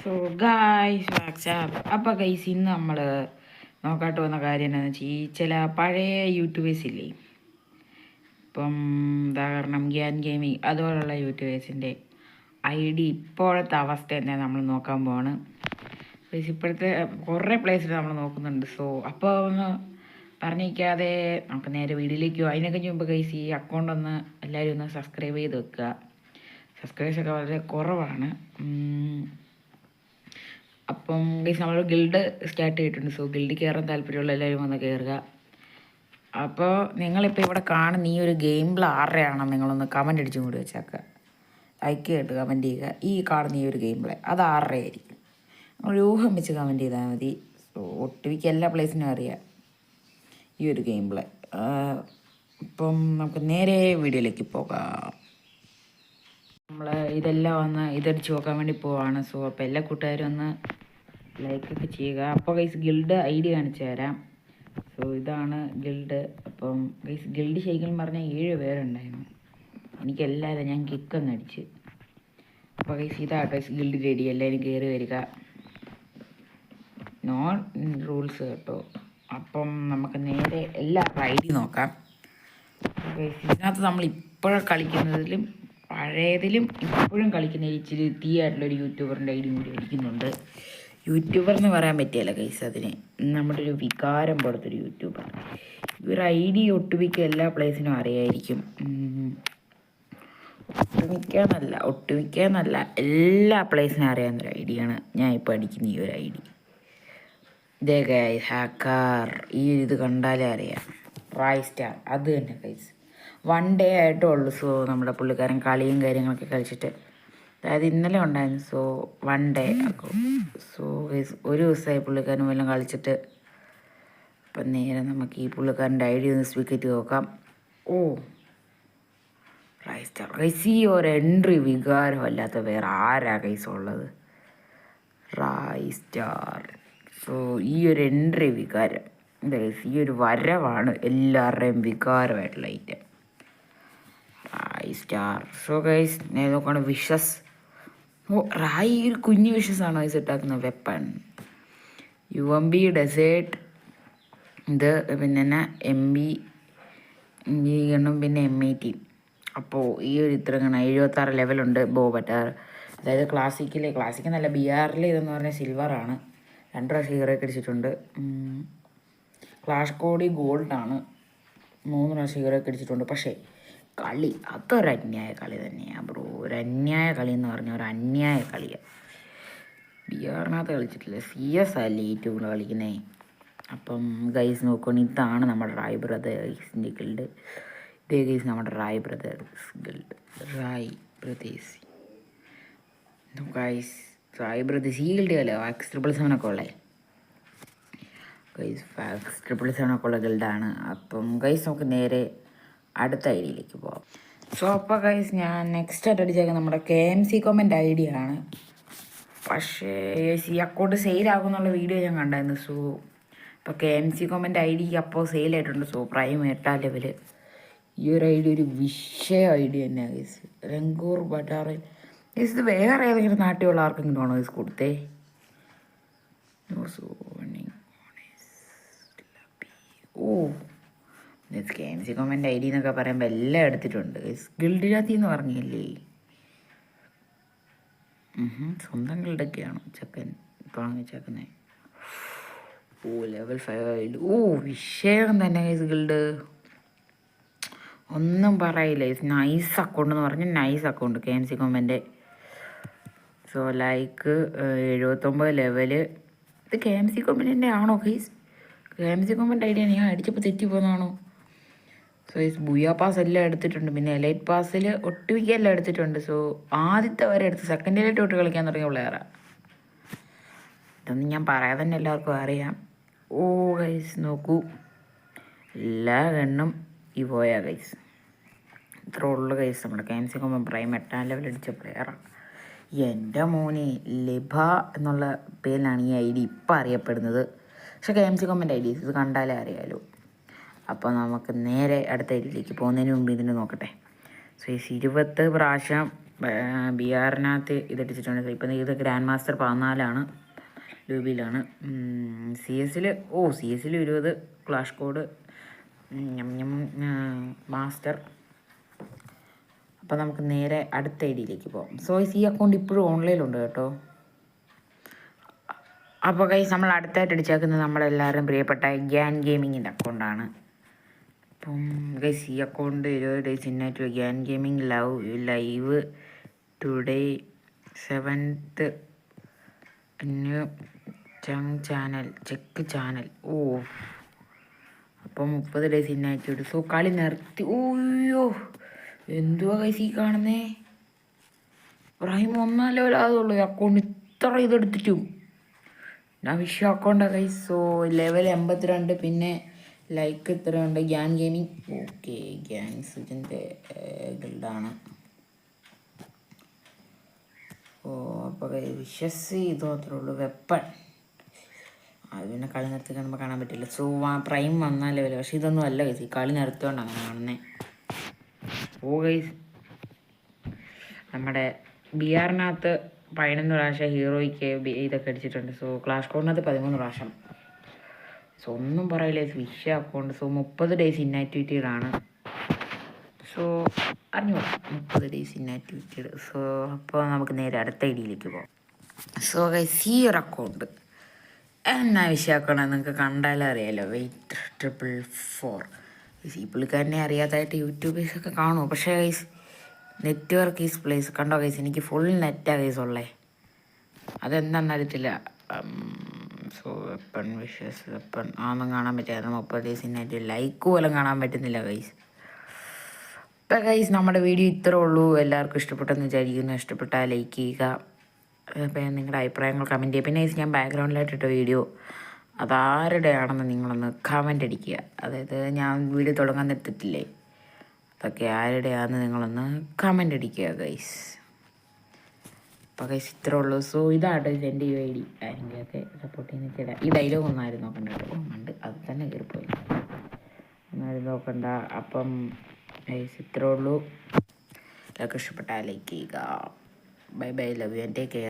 So guys WhatsApp അപ്പോൾ guys ഇന്ന് നമ്മൾ നോക്കാട്ട് വന്ന കാര്യം എന്താണെന്ന് വെച്ചാൽ ഈ ചില പഴയ യൂട്യൂബേഴ്സ് ഇല്ലേ, ഇപ്പം ഉദാഹരണം ഗ്യാൻ ഗെയിമിങ് അതുപോലുള്ള യൂട്യൂബേഴ്സിൻ്റെ ഐ ഡി ഇപ്പോഴത്തെ അവസ്ഥ എന്താ നമ്മൾ നോക്കാൻ പോവാണ്. ഗൈസ് ഇപ്പോഴത്തെ കുറേ പ്ലേസിൽ നമ്മൾ നോക്കുന്നുണ്ട്. സോ അപ്പോൾ ഒന്ന് പറഞ്ഞിരിക്കാതെ നമുക്ക് നേരെ വീഡിയോയിലേക്ക് പോകും. അതിനൊക്കെ മുമ്പ് ഗൈസ് ഈ അക്കൗണ്ട് ഒന്ന് എല്ലാവരും ഒന്ന് സബ്സ്ക്രൈബ് ചെയ്ത് വെക്കുക. സബ്സ്ക്രൈബേഴ്സൊക്കെ വളരെ കുറവാണ്. അപ്പം ഗൈസ് നമ്മൾ ഗിൽഡ് സ്റ്റാർട്ട് ചെയ്തിട്ടുണ്ട്. സോ ഗിൽഡ് കയറാൻ താല്പര്യമുള്ള എല്ലാവരും വന്ന് കയറുക. അപ്പോൾ നിങ്ങളിപ്പോൾ ഇവിടെ കാണുന്ന ഈ ഒരു ഗെയിം പ്ലേ ആരുടെയാണോ നിങ്ങളൊന്ന് കമൻറ്റ് അടിച്ചും കൂടി വെച്ചേക്കുക. ലൈക്ക് ചെയ്തിട്ട് കമൻറ്റ് ചെയ്യുക. ഈ കാണുന്ന ഈ ഒരു ഗെയിം പ്ലേ അത് ആരുടെ ആയിരിക്കും ഒരു ഊഹം വെച്ച് കമൻറ്റ് ചെയ്താൽ മതി. സോ ഒട്ടുമിക്ക എല്ലാ പ്ലേസിനും അറിയാം ഈ ഒരു ഗെയിം പ്ലേ. ഇപ്പം നമുക്ക് നേരെ വീഡിയോയിലേക്ക് പോകാം. നമ്മൾ ഇതെല്ലാം ഒന്ന് ഇതടിച്ച് നോക്കാൻ വേണ്ടി പോവാണ്. സോ അപ്പോൾ എല്ലാ കൂട്ടുകാരും ഒന്ന് ലൈക്കൊക്കെ ചെയ്യുക. അപ്പോൾ ഗൈസ് ഗിൽഡ് ഐ ഡി കാണിച്ചു തരാം. സോ ഇതാണ് ഗിൽഡ്. അപ്പം ഗൈസ് ഗിൽഡ് ശരിക്കും പറഞ്ഞാൽ 7 പേരുണ്ടായിരുന്നു. എനിക്കെല്ലാവരും ഞാൻ കിക്കൊന്ന് അടിച്ച്. അപ്പോൾ ഗൈസ് ഇതാ ഗൈസ് ഗിൽഡ് റെഡി. എല്ലാവരും കയറി വരിക. നോൺ റൂൾസ് കേട്ടോ. അപ്പം നമുക്ക് നേരെ എല്ലാ ഐ ഡി നോക്കാം. ഗൈസ് ഇതിനകത്ത് നമ്മൾ ഇപ്പോഴും കളിക്കുന്നതിലും പഴയതിലും ഇപ്പോഴും കളിക്കുന്ന ഇച്ചിരി തീയായിട്ടുള്ളൊരു യൂട്യൂബറിൻ്റെ ഐ ഡി കൂടി കളിക്കുന്നുണ്ട്. യൂട്യൂബർ എന്ന് പറയാൻ പറ്റിയല്ല ഗൈസ്, അതിന് നമ്മുടെ ഒരു വികാരം പോലത്തൊരു യൂട്യൂബർ. ഇവർ ഐ ഡി ഒട്ടുമിക്ക എല്ലാ പ്ലേസിനും അറിയായിരിക്കും. ഒട്ടുമിക്ക എന്നല്ല എല്ലാ പ്ലേസിനും അറിയാവുന്നൊരു ഐ ഡിയാണ് ഞാൻ ഇപ്പോൾ അടിക്കുന്ന ഈ ഒരു ഐ ഡി. ഇതേ ഗൈസ് ഹാക്കർ, ഈ ഇത് കണ്ടാലേ അറിയാം. റായ് സ്റ്റാർ അത് തന്നെ ഗൈസ്. 1 ഡേ ആയിട്ടേ ഉള്ളൂ. സോ നമ്മുടെ പുള്ളിക്കാരൻ കളിയും കാര്യങ്ങളൊക്കെ കളിച്ചിട്ട്, അതായത് ഇന്നലെ ഉണ്ടായിരുന്നു. സോ 1 ഡേ ആക്കും. സോ ഒരു ദിവസമായി പുള്ളിക്കാരൻ വല്ലതും കളിച്ചിട്ട്. അപ്പം നേരെ നമുക്ക് ഈ പുള്ളിക്കാരൻ്റെ ഐ ഡി ഒന്ന് സ്പീക്കറ്റ് നോക്കാം. ഓ റൈ സ്റ്റാർ ഗൈസ്, ഈ ഒരു എൻട്രി വികാരമല്ലാത്ത വേറെ ആരാ ഗൈസ് ഉള്ളത്? റൈ സ്റ്റാർ. സോ ഈ ഒരു എൻട്രി വികാരം ഗൈസ്, ഈ ഒരു വരവാണ് എല്ലാവരുടെയും വികാരമായിട്ടുള്ള ഐറ്റം റായ് സ്റ്റാർ. സോ ഗൈസ് നേരെ നോക്കുകയാണ് വിഷസ്. ഓ റായി ഒരു കുഞ്ഞു വിഷസാണ് ഗൈസ് ഇട്ടാക്കുന്ന വെപ്പൺ. UMB ഡെസേർട്ട്, ഇത് പിന്നെ MB ഗണ്ണും പിന്നെ M80. അപ്പോൾ ഈ ഒരു ഇത്ര 76 ലെവലുണ്ട് ബോ പറ്റാർ. അതായത് ക്ലാസിക് എന്നല്ല BR ഇതെന്ന് പറഞ്ഞാൽ സിൽവറാണ്. 2 പ്രാവശ്യം ഹീറോയ്ക്ക് അടിച്ചിട്ടുണ്ട്. Clash Cody ഗോൾഡാണ്. 3 പ്രാവശ്യം ഹീറോയ്ക്ക് അടിച്ചിട്ടുണ്ട്. പക്ഷേ കളി അതൊരന്യായ കളി തന്നെയാണ് ബ്രോ. ഒരു അന്യായ കളി എന്ന് പറഞ്ഞാൽ ഒരു അന്യായ കളിയാണ്. BRനകത്ത് കളിച്ചിട്ടില്ല, CS അല്ലേ യൂട്യൂബിൽ കളിക്കുന്നേ. അപ്പം ഗൈസ് നോക്കുകയാണെങ്കിൽ ഇതാണ് നമ്മുടെ റായ് ബ്രദേഴ്സിൻ്റെ ഗിൽഡ്. ഇതേ ഗൈസ് നമ്മുടെ Rai brothers guild. Rai brothers guys, Rai brothers ഈ ഗിൽഡ് അല്ലേ X777 ഉള്ളേ ഗൈസ്. X777 ഉള്ള ഗിൽഡാണ്. അപ്പം ഗൈസ് നമുക്ക് നേരെ അടുത്ത ഐ ഡിയിലേക്ക് പോകാം. സോ അപ്പോൾ ഗൈസ് ഞാൻ നെക്സ്റ്റ് ആയിട്ട് അടിച്ചേക്കുന്നത് നമ്മുടെ KMC കോമൻ്റ് ഐ ഡി ആണ്. പക്ഷേ ഈ അക്കൗണ്ട് സെയിലാകുന്നുള്ള വീഡിയോ ഞാൻ കണ്ടായിരുന്നു. സോ ഇപ്പോൾ KMC കോമൻ്റ് ഐ ഡി അപ്പോൾ സെയിലായിട്ടുണ്ട്. So prime 8 level. ഈ ഒരു ഐ ഡി ഒരു വിഷയ ഐ ഡി തന്നെയാണ് ഗൈസ്. രംഗൂർ ബട്ടാറിൽ ഗൈസ്. ഇത് വേറെ ഏതെങ്കിലും നാട്ടിലുള്ള ആർക്കെങ്കിലും ആണോ ഗൈസ് കൊടുത്തേ? ഓ KMC കോമൻ്റ് ഐ ഡി എന്നൊക്കെ പറയുമ്പോൾ എല്ലാം എടുത്തിട്ടുണ്ട്. ഗിൽഡിനകത്ത് എന്ന് പറഞ്ഞില്ലേ, സ്വന്തം ഗിൽഡൊക്കെയാണ് ചെക്കൻ തുടങ്ങിച്ചേക്കുന്നത്. ഓ ലെവൽ 5. ഓ വിഷയം തന്നെ ഗൈസ് ഗിൽഡ്, ഒന്നും പറയില്ല. നൈസ് അക്കൗണ്ട് എന്ന് പറഞ്ഞാൽ nice account KMC comment. So like 79 level. ഇത് KMC കോമൻ്റിൻ്റെ ആണോ ഗൈസ്? KMC കോമൻ്റ് ഐ ഡിയാണ്. ഞാൻ അടിച്ചപ്പോൾ തെറ്റി പോകുന്നതാണോ? സോ ബുയാ പാസ് എല്ലാം എടുത്തിട്ടുണ്ട്. പിന്നെ എലൈറ്റ് പാസ്സിൽ ഒട്ടുമിക്ക എല്ലാം എടുത്തിട്ടുണ്ട്. സോ ആദ്യത്തെ വരെ എടുത്ത് സെക്കൻഡ് എലൈറ്റ് തൊട്ട് കളിക്കാൻ തുടങ്ങിയ പ്ലെയറാണ്. ഇതൊന്നും ഞാൻ പറയാതെ തന്നെ എല്ലാവർക്കും അറിയാം. ഓ ഗൈസ് നോക്കൂ, എല്ലാ ഗണ്ണും ഈ പോയാ ഗൈസ്. ഇത്ര ഉള്ളു ഗൈസ്. നമ്മുടെ KMC കോമൻ പ്രൈം 8 ലെവൽ അടിച്ച പ്ലെയറാണ്. എൻ്റെ മോനെ ലിഭ എന്നുള്ള പേരിലാണ് ഈ ഐ ഡി ഇപ്പം അറിയപ്പെടുന്നത്. പക്ഷേ KMC കോമൻ്റ് ഐ ഡി ഇത് കണ്ടാലേ അറിയാലോ. അപ്പോൾ നമുക്ക് നേരെ അടുത്ത ഐഡിയിലേക്ക് പോകുന്നതിന് മുമ്പ് ഇതിന് നോക്കട്ടെ. സോ ഈ 20 പ്രാവശ്യം ബി ആറിനകത്ത് ഇതെടുത്തിട്ടുണ്ട്. ഇപ്പം ഇത് grand master 14 രൂപയിലാണ്. CS CS 20 clash code master. അപ്പോൾ നമുക്ക് നേരെ അടുത്ത ഐഡിയിലേക്ക് പോകാം. സോ ഈ അക്കൗണ്ട് ഇപ്പോഴും ഓൺലൈനിലുണ്ട് കേട്ടോ. അപ്പോൾ ഗൈസ് നമ്മൾ അടുത്തായിട്ട് അടിച്ചേക്കുന്നത് നമ്മളെല്ലാവരും പ്രിയപ്പെട്ട ഗ്യാൻ ഗെയിമിങ്ങിൻ്റെ അക്കൗണ്ടാണ്. അപ്പം ഗൈസ് ഈ അക്കൗണ്ട് 20 days ഇന്നായിട്ട് Gyan gaming live today 7th new channel check channel. അപ്പം 30 days ഇന്നായിട്ട്. സോ കളി നിർത്തി. ഓയ്യോ എന്തുവാ ഗൈസ് ഈ കാണുന്നേ? റഹീം 1 ലെവലാകുള്ളൂ അക്കൗണ്ട് ഇത്ര ഇതെടുത്തിട്ടും. ഞാൻ അക്കൗണ്ടാണ് ഗൈസ്. So level 82. പിന്നെ ലൈക്ക് ഇത്രയുണ്ട്. ഗ്യാൻ ഗെയിമിങ് ഓക്കെ ഗ്യാങ്സ് ഇതിൻ്റെ ഗിൽഡാണ്. അപ്പോൾ വിശ്വസ് ഇത് മാത്രമേ ഉള്ളൂ. വെപ്പൺ അത് പിന്നെ കളി നിർത്തി കാണുമ്പോൾ കാണാൻ പറ്റില്ല. So prime 1 level. പക്ഷെ ഇതൊന്നും അല്ല ഗൈസ്, ഈ കളി നിർത്തിയോണ്ട് അങ്ങനെ കാണുന്നത്. ഗൈസ് നമ്മുടെ ബി ആറിനകത്ത് 11 പ്രാവശ്യം ഹീറോയ്ക്ക് ഇതൊക്കെ അടിച്ചിട്ടുണ്ട്. സോ ക്ലാഷ് കോഡിനകത്ത് 13 പ്രാവശ്യം. സോ ഒന്നും പറയില്ല അക്കൗണ്ട്. സോ 30 days ഇന്നാക്ടിവിറ്റീഡാണ്. സോ അറിഞ്ഞോളൂ 30 days ഇന്നാക്ടിവിറ്റീഡ്. സോ അപ്പോൾ നമുക്ക് നേരെ അടുത്ത ഐഡിയിലേക്ക് പോകാം. സോ ഗൈസ് ഈ ഒരു അക്കൗണ്ട് എന്നാ അക്കൗണ്ടാണ് നിങ്ങൾക്ക് കണ്ടാലും അറിയാമല്ലോ. 844. ഈ പുള്ളിക്കാരനെ അറിയാതായിട്ട് യൂട്യൂബേഴ്സൊക്കെ കാണുമോ? പക്ഷേ ഗൈസ് നെറ്റ്വർക്ക് ഈസ് പ്ലേസ് കണ്ടോ ഗൈസ്, എനിക്ക് ഫുൾ നെറ്റാണ് ഗൈസ് ഉള്ളത്. അതെന്താണെന്ന് അറിയത്തില്ല. സോ വെപ്പൺ വിഷസ് വെപ്പൺ ആണെന്നും കാണാൻ പറ്റില്ല. 30 days ഇന്നായിട്ട് ലൈക്ക് പോലും കാണാൻ പറ്റുന്നില്ല ഗൈസ്. ഇപ്പം ഗൈസ് നമ്മുടെ വീഡിയോ ഇത്രേ ഉള്ളൂ. എല്ലാവർക്കും ഇഷ്ടപ്പെട്ടെന്ന് വിചാരിക്കുന്നു. ഇഷ്ടപ്പെട്ടാൽ ലൈക്ക് ചെയ്യുക. അപ്പം നിങ്ങളുടെ അഭിപ്രായങ്ങൾ കമൻറ്റ് ചെയ്യുക. പിന്നെ ഞാൻ ബാക്ക്ഗ്രൗണ്ടിലായിട്ടിട്ട വീഡിയോ അതാരുടെ ആണെന്ന് നിങ്ങളൊന്ന് കമൻ്റ് അടിക്കുക. അതായത് ഞാൻ വീഡിയോ തുടങ്ങാൻ നിർത്തിട്ടില്ലേ, അതൊക്കെ ആരുടെയാണെന്ന് നിങ്ങളൊന്ന് കമൻ്റ് അടിക്കുക ഗൈസ്. അപ്പോൾ ഗൈസ് ഇത്രേ ഉള്ളൂ. സോ ഇതാണ് എൻ്റെ ID. ആരെങ്കിലുമൊക്കെ സപ്പോർട്ട് ചെയ്യുന്ന ഈ ഡയലോഗ് ഒന്നായിരുന്നു നോക്കണ്ട കേട്ടോ. ഉണ്ട് അത് തന്നെ കയറിപ്പോയി, ഒന്നാരും നോക്കണ്ട. അപ്പം ഗൈസ് ഇത്രേ ഉള്ളൂ. എല്ലാവർക്കും ഇഷ്ടപ്പെട്ടാൽ ലൈക്ക് ചെയ്യുക. Bye bye, love you and take care.